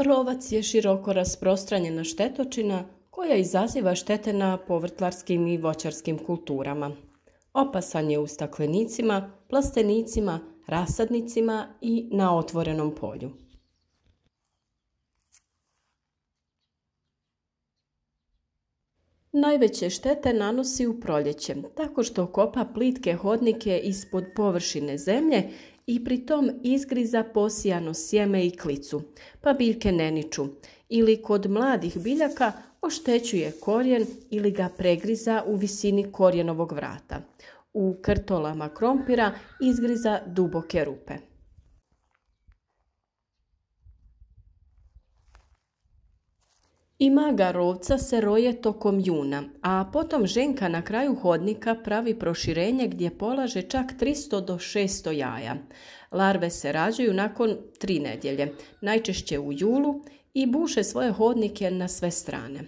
Rovac je široko rasprostranjena štetočina koja izaziva štete na povrtlarskim i voćarskim kulturama. Opasan je u staklenicima, plastenicima, rasadnicima i na otvorenom polju. Najveće štete nanosi u proljeće, tako što kopa plitke hodnike ispod površine zemlje i pritom izgriza posijano sjeme i klicu, pa biljke ne niču, ili kod mladih biljaka oštećuje korijen ili ga pregriza u visini korijenovog vrata. U krtolama krompira izgriza duboke rupe. Imaga rovca se roje tokom juna, a potom ženka na kraju hodnika pravi proširenje gdje polaže čak 300 do 600 jaja. Larve se rađaju nakon 3 nedjelje, najčešće u julu, i buše svoje hodnike na sve strane.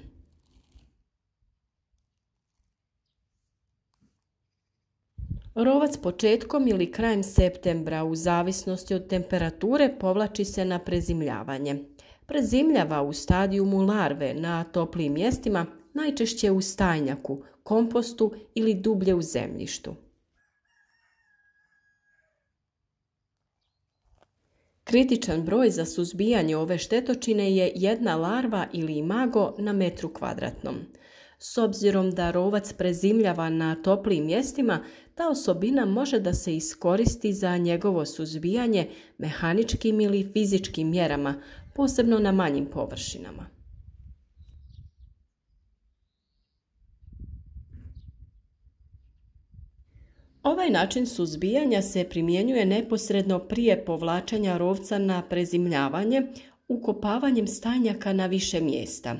Rovac početkom ili krajem septembra, u zavisnosti od temperature, povlači se na prezimljavanje. Prezimljava u stadijumu larve na toplijim mjestima, najčešće u stajnjaku, kompostu ili dublje u zemljištu. Kritičan broj za suzbijanje ove štetočine je jedna larva ili imago na metru kvadratnom. S obzirom da rovac prezimljava na toplijim mjestima, ta osobina može da se iskoristi za njegovo suzbijanje mehaničkim ili fizičkim mjerama, posebno na manjim površinama. Ovaj način suzbijanja se primjenjuje neposredno prije povlačenja rovca na prezimljavanje, ukopavanjem stajnjaka na više mjesta.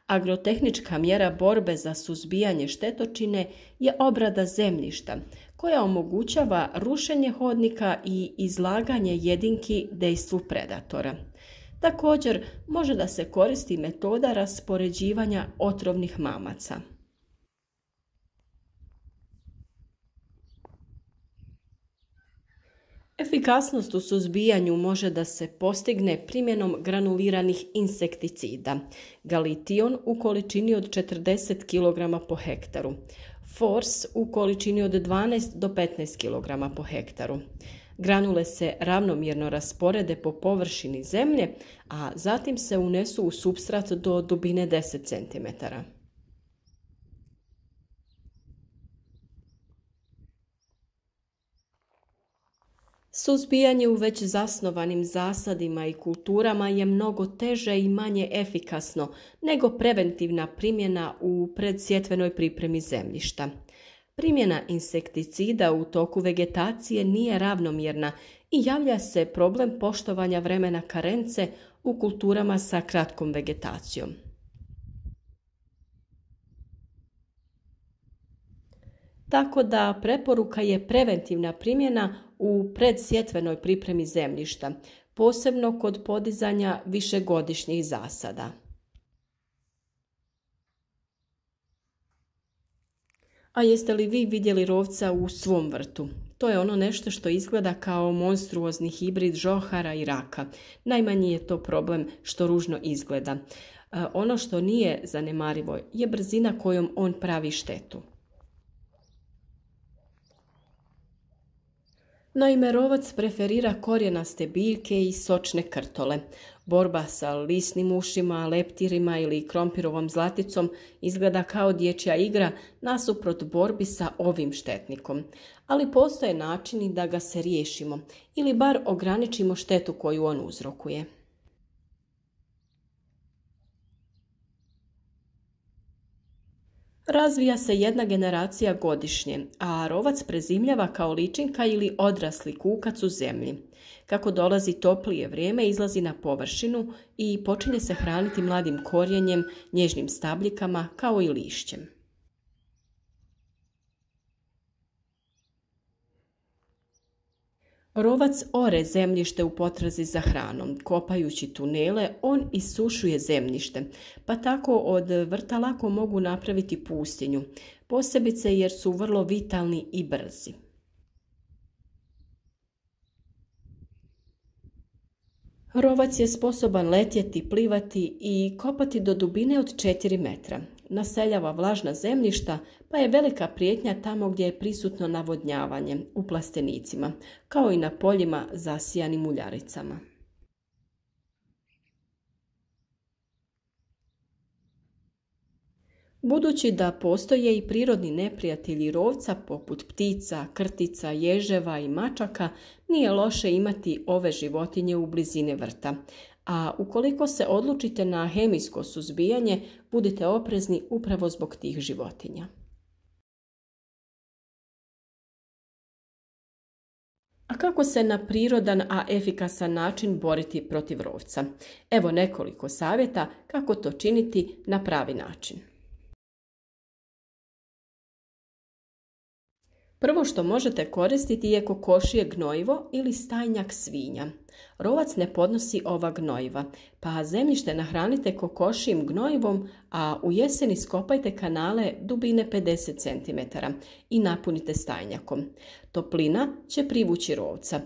Agrotehnička mjera borbe za suzbijanje štetočine je obrada zemljišta, koja omogućava rušenje hodnika i izlaganje jedinki dejstvu predatora. Također može da se koristi metoda raspoređivanja otrovnih mamaca. Efikasnost u suzbijanju može da se postigne primjenom granuliranih insekticida. Galition u količini od 40 kg po hektaru. Fors u količini od 12 do 15 kg po hektaru. Granule se ravnomjerno rasporede po površini zemlje, a zatim se unesu u supstrat do dubine 10 cm. Suzbijanje u već zasnovanim zasadima i kulturama je mnogo teže i manje efikasno nego preventivna primjena u predsjetvenoj pripremi zemljišta. Primjena insekticida u toku vegetacije nije ravnomjerna i javlja se problem poštovanja vremena karence u kulturama sa kratkom vegetacijom. Tako da preporuka je preventivna primjena u predsjetvenoj pripremi zemljišta, posebno kod podizanja višegodišnjih zasada. A jeste li vi vidjeli rovca u svom vrtu? To je ono nešto što izgleda kao monstruozni hibrid žohara i raka. Najmanji je to problem što ružno izgleda. Ono što nije zanemarivo je brzina kojom on pravi štetu. Naime, rovac preferira korijenaste biljke i sočne krtole. Borba sa lisnim ušima, leptirima ili krompirovom zlaticom izgleda kao dječja igra nasuprot borbi sa ovim štetnikom. Ali postoje načini da ga se riješimo ili bar ograničimo štetu koju on uzrokuje. Razvija se jedna generacija godišnje, a rovac prezimljava kao ličinka ili odrasli kukac u zemlji. Kako dolazi toplije vrijeme, izlazi na površinu i počinje se hraniti mladim korijenjem, nježnim stabljikama kao i lišćem. Rovac ore zemljište u potrazi za hranom. Kopajući tunele, on isušuje zemljište, pa tako od vrta lako mogu napraviti pustinju, posebice jer su vrlo vitalni i brzi. Rovac je sposoban letjeti, plivati i kopati do dubine od 4 metra. Naseljava vlažna zemljišta, pa je velika prijetnja tamo gdje je prisutno navodnjavanje, u plastenicima, kao i na poljima zasijanim uljaricama. Budući da postoje i prirodni neprijatelji rovca poput ptica, krtica, ježeva i mačaka, nije loše imati ove životinje u blizini vrta. A ukoliko se odlučite na hemijsko suzbijanje, budite oprezni upravo zbog tih životinja. A kako se na prirodan, a efikasan način boriti protiv rovca? Evo nekoliko savjeta kako to činiti na pravi način. Prvo što možete koristiti je kokošije gnojivo ili stajnjak svinja. Rovac ne podnosi ova gnojiva, pa zemljište nahranite kokošijim gnojivom, a u jesen iskopajte kanale dubine 50 cm i napunite stajnjakom. Toplina će privući rovca.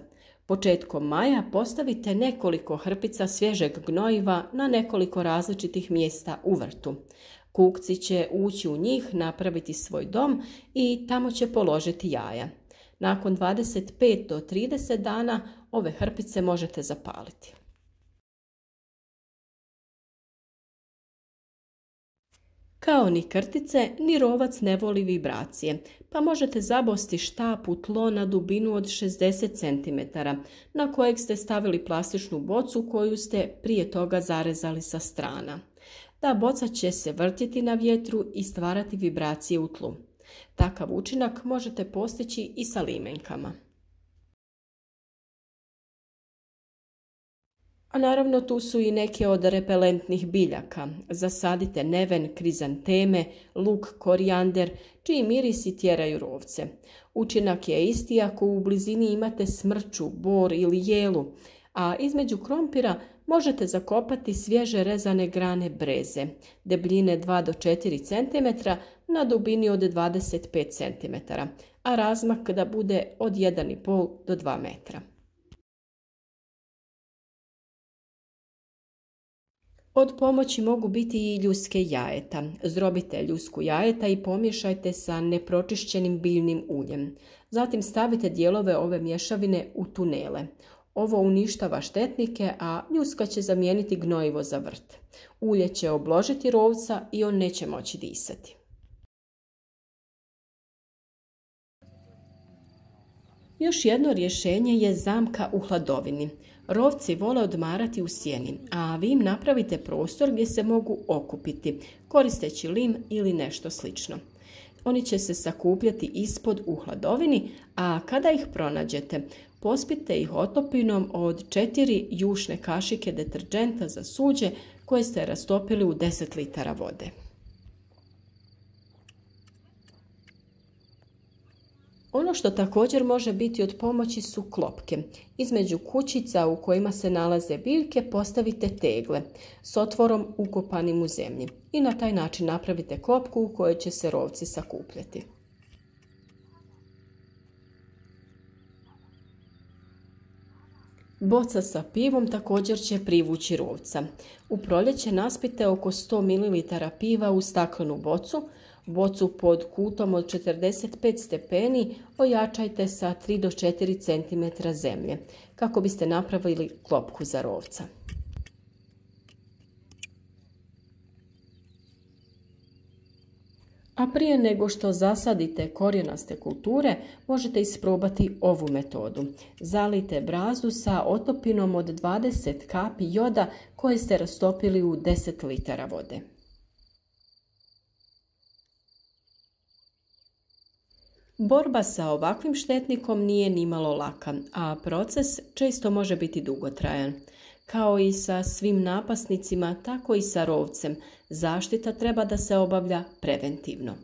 Početkom maja postavite nekoliko hrpica svježeg gnojiva na nekoliko različitih mjesta u vrtu. Kukci će ući u njih, napraviti svoj dom i tamo će položiti jaja. Nakon 25 do 30 dana ove hrpice možete zapaliti. Kao ni krtice, ni rovac ne voli vibracije, pa možete zabosti štap u tlo na dubinu od 60 cm, na kojeg ste stavili plastičnu bocu koju ste prije toga zarezali sa strana. Ta boca će se vrtjeti na vjetru i stvarati vibracije u tlu. Takav učinak možete postići i sa limenkama. A naravno tu su i neke od repelentnih biljaka. Zasadite neven, krizanteme, luk, korijander, čiji mirisi tjeraju rovce. Učinak je isti ako u blizini imate smrču, bor ili jelu, a između krompira možete zakopati svježe rezane grane breze, debljine 2 do 4 cm na dubini od 25 cm, a razmak da bude od 1,5 do 2 metra. Od pomoći mogu biti i ljuske jajeta. Zdrobite ljusku jajeta i pomiješajte sa nepročišćenim biljnim uljem. Zatim stavite dijelove ove mješavine u tunele. Ovo uništava štetnike, a ljuska će zamijeniti gnojivo za vrt. Ulje će obložiti rovca i on neće moći disati. Još jedno rješenje je zamka u hladovini. Rovci vole odmarati u sjeni, a vi im napravite prostor gdje se mogu okupiti, koristeći lim ili nešto slično. Oni će se sakupljati ispod u hladovini, a kada ih pronađete, pospite ih otopinom od 4 jušne kašike deterdženta za suđe koje ste rastopili u 10 litara vode. Ono što također može biti od pomoći su klopke. Između kućica u kojima se nalaze biljke postavite tegle s otvorom ukopanim u zemlji i na taj način napravite klopku u kojoj će se rovci sakupljati. Boca sa pivom također će privući rovca. U proljeće naspite oko 100 ml piva u staklenu bocu pod kutom od 45 stepeni ojačajte sa 3 do 4 cm zemlje, kako biste napravili klopku za rovca. A prije nego što zasadite korijenaste kulture, možete isprobati ovu metodu. Zalijte brazdu sa otopinom od 20 kapi joda koje ste rastopili u 10 litara vode. Borba sa ovakvim štetnikom nije nimalo laka, a proces često može biti dugotrajan. Kao i sa svim napasnicima, tako i sa rovcem, zaštita treba da se obavlja preventivno.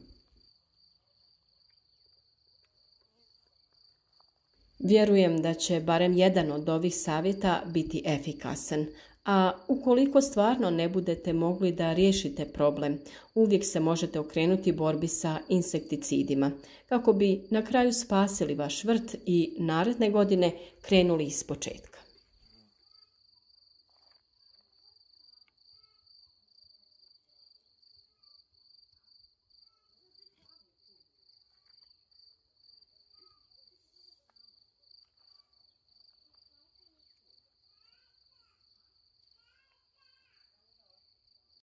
Vjerujem da će barem jedan od ovih savjeta biti efikasan, a ukoliko stvarno ne budete mogli da riješite problem, uvijek se možete okrenuti borbi sa insekticidima, kako bi na kraju spasili vaš vrt i naredne godine krenuli ispočetka.